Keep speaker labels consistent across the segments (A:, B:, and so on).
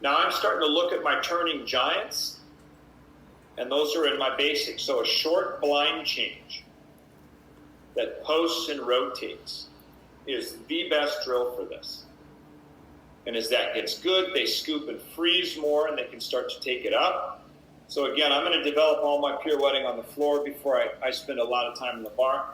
A: Now I'm starting to look at my turning giants, and those are in my basics. So a short blind change that posts and rotates is the best drill for this. And as that gets good, they scoop and freeze more, and they can start to take it up. So again, I'm going to develop all my pirouetting on the floor before I spend a lot of time in the bar.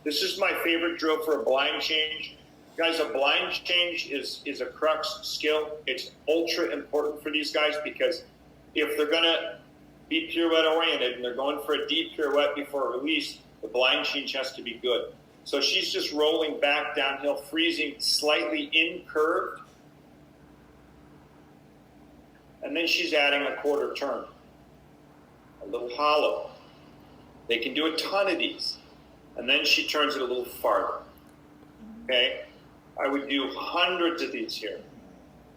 A: This is my favorite drill for a blind change. Guys, a blind change is a crux skill. It's ultra important for these guys, because if they're going to be pirouette oriented and they're going for a deep pirouette before a release, the blind change has to be good. So she's just rolling back downhill, freezing slightly incurved, and then she's adding a quarter turn, a little hollow. They can do a ton of these, and then she turns it a little farther. Okay, I would do hundreds of these here.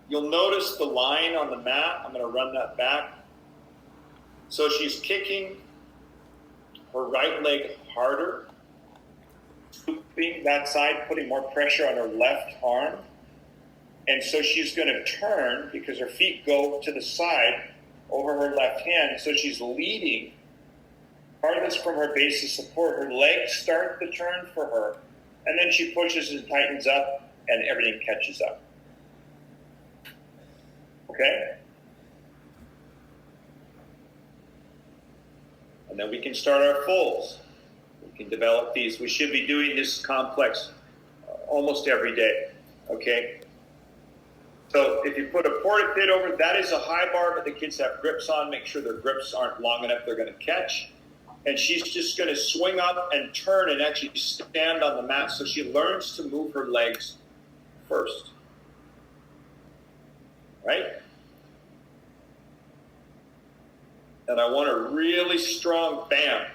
A: You'll notice the line on the mat. I'm going to run that back. So she's kicking her right leg harder, scooping that side, putting more pressure on her left arm. And so she's going to turn because her feet go to the side over her left hand. So she's leading farthest from her base of support. Her legs start the turn for her. And then she pushes and tightens up, and everything catches up. Okay? And then we can start our fulls. We can develop these. We should be doing this complex almost every day. Okay? So if you put a porta pit over, that is a high bar, but the kids have grips on. Make sure their grips aren't long enough they're going to catch. And she's just going to swing up and turn and actually stand on the mat, so she learns to move her legs first. Right? And I want a really strong bam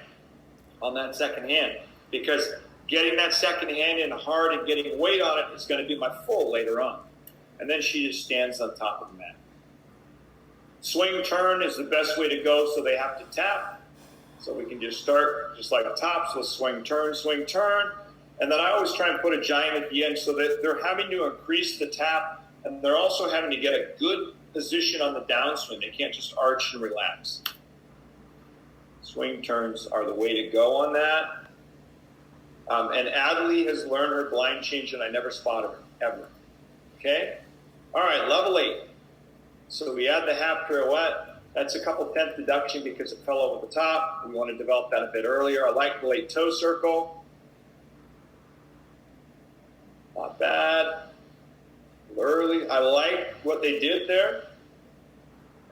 A: on that second hand, because getting that second hand in hard and getting weight on it is going to be my full later on. And then she just stands on top of the mat. Swing turn is the best way to go, so they have to tap. So we can just start just like tops. So swing, turn, and then I always try and put a giant at the end, so that they're having to increase the tap, and they're also having to get a good position on the downswing. They can't just arch and relax. Swing turns are the way to go on that. And Adley has learned her blind change, and I never spotted her, ever. Okay? All right, level 8. So we add the half pirouette. That's a couple tenth deduction because it fell over the top. We want to develop that a bit earlier. I like the late toe circle. Not bad. Early. I like what they did there.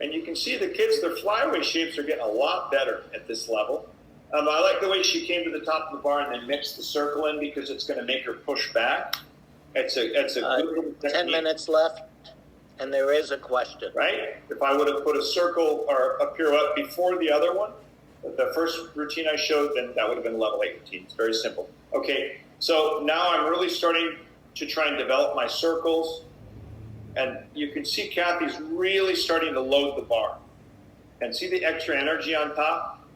A: And you can see the kids, their flyaway shapes are getting a lot better at this level. I like the way she came to the top of the bar and then mixed the circle in, because it's going to make her push back. It's a good
B: 10 minutes left, and there is a question.
A: Right? If I would have put a circle or a pirouette before the other one, the first routine I showed, then that would have been a level 8 routine. It's very simple. Okay, so now I'm really starting to try and develop my circles. And you can see Kathy's really starting to load the bar. And see the extra energy on top?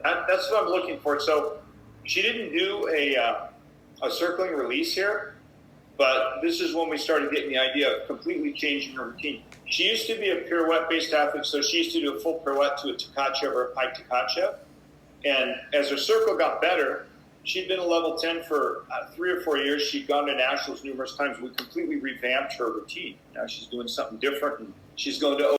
A: That's what I'm looking for. So she didn't do a circling release here, but this is when we started getting the idea of completely changing her routine. She used to be a pirouette-based athlete, so she used to do a full pirouette to a Tkachev or a pike Tkachev. And as her circle got better, she'd been a level 10 for 3 or 4 years. She'd gone to nationals numerous times. We completely revamped her routine. Now she's doing something different, and she's going to